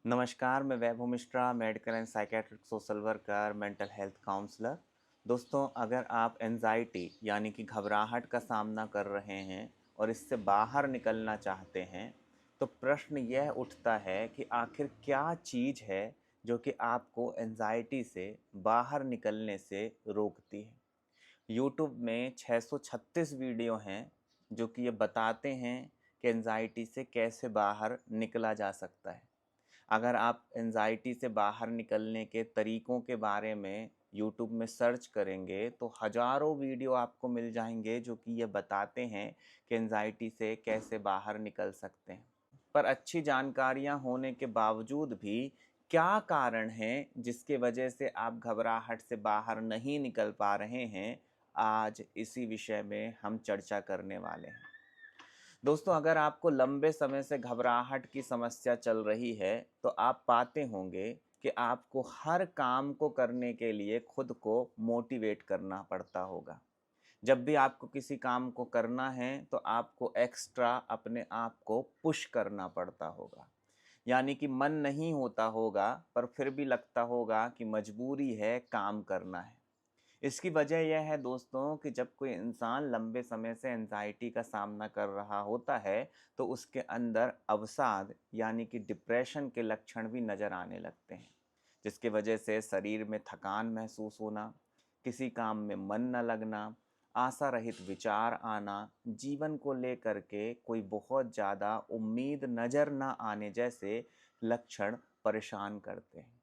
नमस्कार, मैं Vaibhav Mishra, medical and psychiatric social worker, mental health counsellor. दोस्तों, अगर आप एंजाइटी यानी कि घबराहट का सामना कर रहे हैं और इससे बाहर निकलना चाहते हैं, तो प्रश्न यह उठता है कि आखिर क्या चीज़ है जो कि आपको एंजाइटी से बाहर निकलने से रोकती है। यूट्यूब में 636 वीडियो हैं जो कि ये बताते हैं कि एंजाइटी से कैसे बाहर निकला जा सकता है। अगर आप एंजाइटी से बाहर निकलने के तरीकों के बारे में यूट्यूब में सर्च करेंगे तो हज़ारों वीडियो आपको मिल जाएंगे जो कि ये बताते हैं कि एंजाइटी से कैसे बाहर निकल सकते हैं। पर अच्छी जानकारियां होने के बावजूद भी क्या कारण है जिसके वजह से आप घबराहट से बाहर नहीं निकल पा रहे हैं, आज इसी विषय में हम चर्चा करने वाले हैं। दोस्तों, अगर आपको लंबे समय से घबराहट की समस्या चल रही है तो आप पाते होंगे कि आपको हर काम को करने के लिए खुद को मोटिवेट करना पड़ता होगा। जब भी आपको किसी काम को करना है तो आपको एक्स्ट्रा अपने आप को पुश करना पड़ता होगा। यानी कि मन नहीं होता होगा पर फिर भी लगता होगा कि मजबूरी है, काम करना है। इसकी वजह यह है दोस्तों कि जब कोई इंसान लंबे समय से एंजाइटी का सामना कर रहा होता है तो उसके अंदर अवसाद यानी कि डिप्रेशन के लक्षण भी नज़र आने लगते हैं, जिसकी वजह से शरीर में थकान महसूस होना, किसी काम में मन न लगना, आशा रहित विचार आना, जीवन को लेकर के कोई बहुत ज़्यादा उम्मीद नज़र न आने जैसे लक्षण परेशान करते हैं।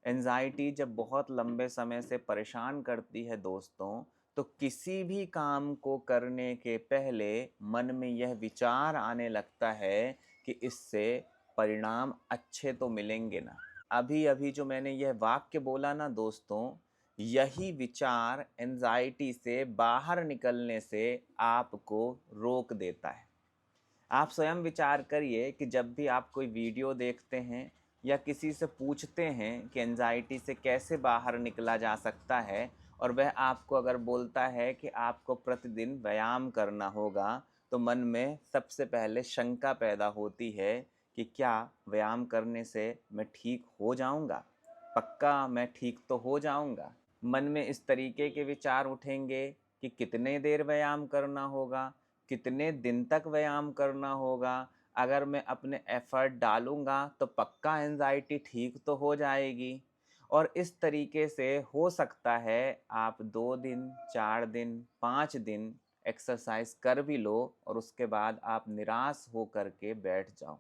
एंजाइटी जब बहुत लंबे समय से परेशान करती है दोस्तों, तो किसी भी काम को करने के पहले मन में यह विचार आने लगता है कि इससे परिणाम अच्छे तो मिलेंगे ना। अभी अभी जो मैंने यह वाक्य बोला ना दोस्तों, यही विचार एंजाइटी से बाहर निकलने से आपको रोक देता है। आप स्वयं विचार करिए कि जब भी आप कोई वीडियो देखते हैं या किसी से पूछते हैं कि एंजाइटी से कैसे बाहर निकला जा सकता है और वह आपको अगर बोलता है कि आपको प्रतिदिन व्यायाम करना होगा, तो मन में सबसे पहले शंका पैदा होती है कि क्या व्यायाम करने से मैं ठीक हो जाऊंगा? पक्का मैं ठीक तो हो जाऊंगा? मन में इस तरीके के विचार उठेंगे कि कितने देर व्यायाम करना होगा, कितने दिन तक व्यायाम करना होगा, अगर मैं अपने एफर्ट डालूँगा तो पक्का एंजाइटी ठीक तो हो जाएगी। और इस तरीके से हो सकता है आप 2 दिन, 4 दिन, 5 दिन एक्सरसाइज कर भी लो और उसके बाद आप निराश हो कर के बैठ जाओ।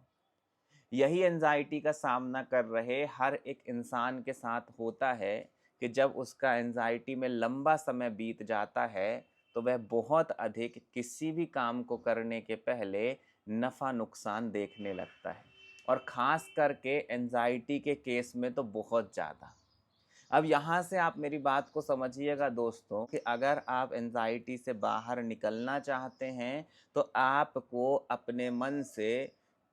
यही एंजाइटी का सामना कर रहे हर एक इंसान के साथ होता है कि जब उसका एंजाइटी में लंबा समय बीत जाता है तो वह बहुत अधिक किसी भी काम को करने के पहले नफ़ा नुकसान देखने लगता है, और ख़ास करके एंजाइटी के केस में तो बहुत ज़्यादा। अब यहाँ से आप मेरी बात को समझिएगा दोस्तों कि अगर आप एंजाइटी से बाहर निकलना चाहते हैं तो आपको अपने मन से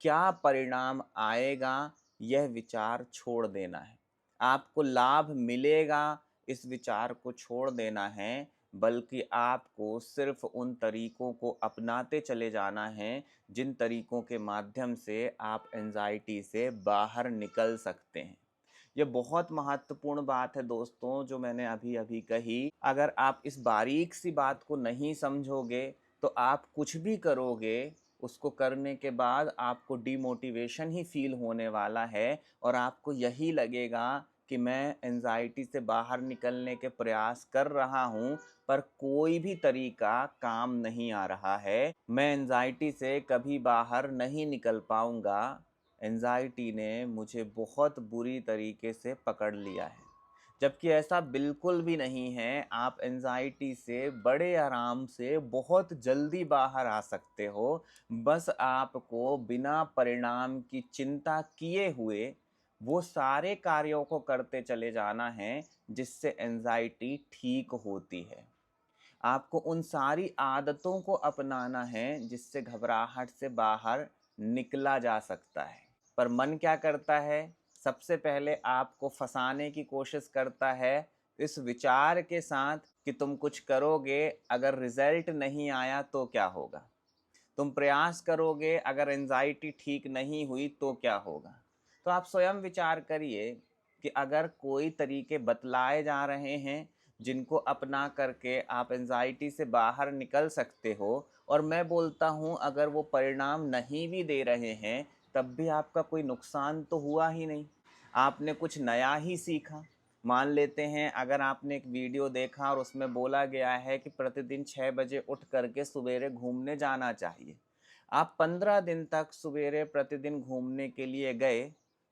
क्या परिणाम आएगा यह विचार छोड़ देना है। आपको लाभ मिलेगा इस विचार को छोड़ देना है, बल्कि आपको सिर्फ उन तरीकों को अपनाते चले जाना है जिन तरीकों के माध्यम से आप एंजाइटी से बाहर निकल सकते हैं। ये बहुत महत्वपूर्ण बात है दोस्तों जो मैंने अभी अभी कही। अगर आप इस बारीक सी बात को नहीं समझोगे तो आप कुछ भी करोगे, उसको करने के बाद आपको डिमोटिवेशन ही फील होने वाला है और आपको यही लगेगा कि मैं एंजाइटी से बाहर निकलने के प्रयास कर रहा हूँ पर कोई भी तरीका काम नहीं आ रहा है, मैं एंजाइटी से कभी बाहर नहीं निकल पाऊँगा, एंजाइटी ने मुझे बहुत बुरी तरीके से पकड़ लिया है। जबकि ऐसा बिल्कुल भी नहीं है, आप एंजाइटी से बड़े आराम से बहुत जल्दी बाहर आ सकते हो। बस आपको बिना परिणाम की चिंता किए हुए वो सारे कार्यों को करते चले जाना है जिससे एंजाइटी ठीक होती है। आपको उन सारी आदतों को अपनाना है जिससे घबराहट से बाहर निकला जा सकता है। पर मन क्या करता है? सबसे पहले आपको फंसाने की कोशिश करता है इस विचार के साथ कि तुम कुछ करोगे, अगर रिजल्ट नहीं आया तो क्या होगा? तुम प्रयास करोगे, अगर एंजाइटी ठीक नहीं हुई तो क्या होगा? तो आप स्वयं विचार करिए कि अगर कोई तरीके बतलाए जा रहे हैं जिनको अपना करके आप एंजाइटी से बाहर निकल सकते हो, और मैं बोलता हूँ अगर वो परिणाम नहीं भी दे रहे हैं तब भी आपका कोई नुकसान तो हुआ ही नहीं, आपने कुछ नया ही सीखा। मान लेते हैं अगर आपने एक वीडियो देखा और उसमें बोला गया है कि प्रतिदिन 6 बजे उठ करके सवेरे घूमने जाना चाहिए। आप 15 दिन तक सवेरे प्रतिदिन घूमने के लिए गए,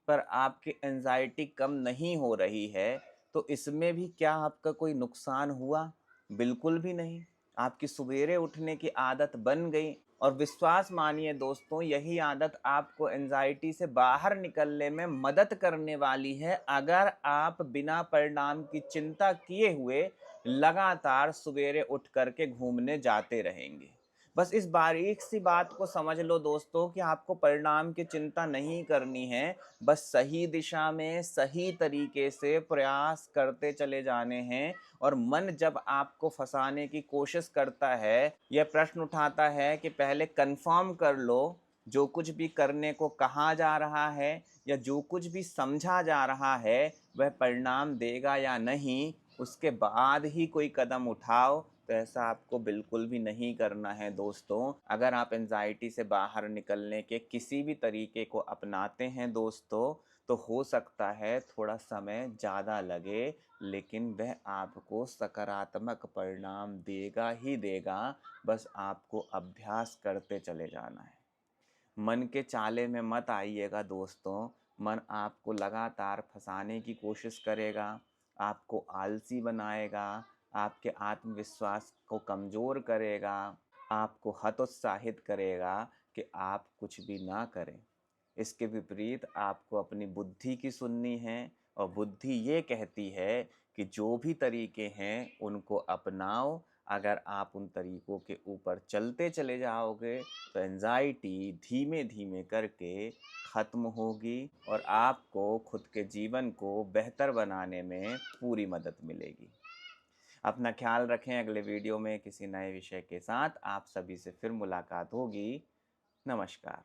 पर आपकी एंजाइटी कम नहीं हो रही है, तो इसमें भी क्या आपका कोई नुकसान हुआ? बिल्कुल भी नहीं। आपकी सवेरे उठने की आदत बन गई, और विश्वास मानिए दोस्तों, यही आदत आपको एंजाइटी से बाहर निकलने में मदद करने वाली है अगर आप बिना परिणाम की चिंता किए हुए लगातार सवेरे उठ करके घूमने जाते रहेंगे। बस इस बारीक सी बात को समझ लो दोस्तों कि आपको परिणाम की चिंता नहीं करनी है, बस सही दिशा में सही तरीके से प्रयास करते चले जाने हैं। और मन जब आपको फंसाने की कोशिश करता है, यह प्रश्न उठाता है कि पहले कंफर्म कर लो जो कुछ भी करने को कहा जा रहा है या जो कुछ भी समझा जा रहा है वह परिणाम देगा या नहीं, उसके बाद ही कोई कदम उठाओ। तो ऐसा आपको बिल्कुल भी नहीं करना है दोस्तों। अगर आप एंजाइटी से बाहर निकलने के किसी भी तरीके को अपनाते हैं दोस्तों, तो हो सकता है थोड़ा समय ज़्यादा लगे, लेकिन वह आपको सकारात्मक परिणाम देगा ही देगा। बस आपको अभ्यास करते चले जाना है। मन के चाले में मत आइएगा दोस्तों। मन आपको लगातार फंसाने की कोशिश करेगा, आपको आलसी बनाएगा, आपके आत्मविश्वास को कमज़ोर करेगा, आपको हतोत्साहित करेगा कि आप कुछ भी ना करें। इसके विपरीत आपको अपनी बुद्धि की सुननी है, और बुद्धि ये कहती है कि जो भी तरीके हैं उनको अपनाओ। अगर आप उन तरीकों के ऊपर चलते चले जाओगे तो एंजाइटी धीमे धीमे करके ख़त्म होगी, और आपको खुद के जीवन को बेहतर बनाने में पूरी मदद मिलेगी। अपना ख्याल रखें। अगले वीडियो में किसी नए विषय के साथ आप सभी से फिर मुलाकात होगी। नमस्कार।